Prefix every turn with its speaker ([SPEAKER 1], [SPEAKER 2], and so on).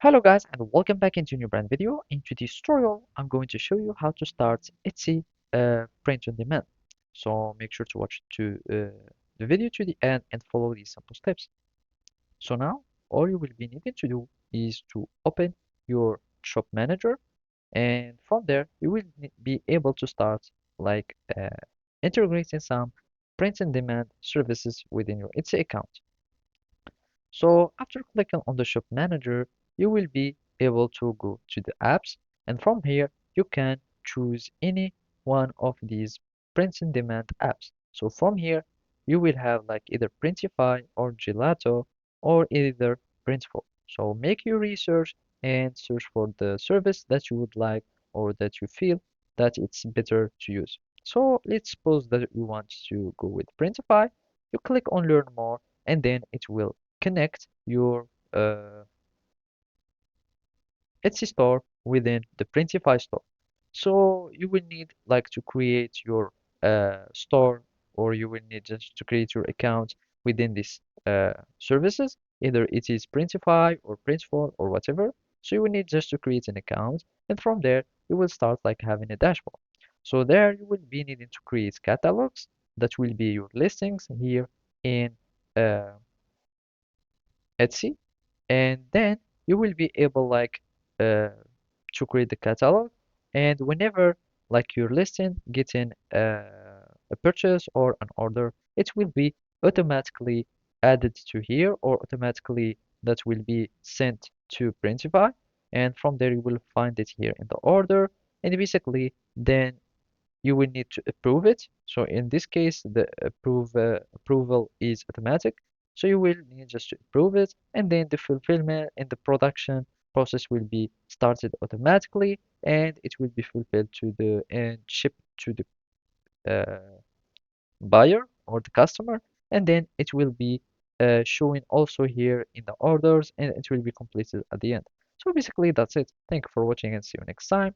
[SPEAKER 1] Hello guys and welcome back into a new brand video. In today's tutorial, I'm going to show you how to start Etsy print on demand. So make sure to watch the video to the end and follow these simple steps. So now all you will be needing to do is to open your shop manager, and from there you will be able to start like integrating some print on demand services within your Etsy account. So after clicking on the shop manager, you will be able to go to the apps, and from here you can choose any one of these print in demand apps. So from here you will have like either Printify or Gelato or either Printful. So make your research and search for the service that you would like or that you feel that it's better to use. So let's suppose that we want to go with Printify. You click on learn more and then it will connect your Etsy store within the Printify store. So you will need like to create your store, or you will need just to create your account within these services. Either it is Printify or Printful or whatever. So you will need just to create an account, and from there you will start like having a dashboard. So there you will be needing to create catalogs that will be your listings here in uh, Etsy, and then you will be able like uh, to create the catalog, and whenever like your listing getting a purchase or an order, it will be automatically added to here, or automatically that will be sent to Printify, and from there you will find it here in the order, and basically then you will need to approve it. So in this case, the approval is automatic. So you will need just to approve it, and then the fulfillment and the production process will be started automatically, and it will be fulfilled to the and shipped to the buyer or the customer, and then it will be showing also here in the orders, and it will be completed at the end. So basically that's it. Thank you for watching and see you next time.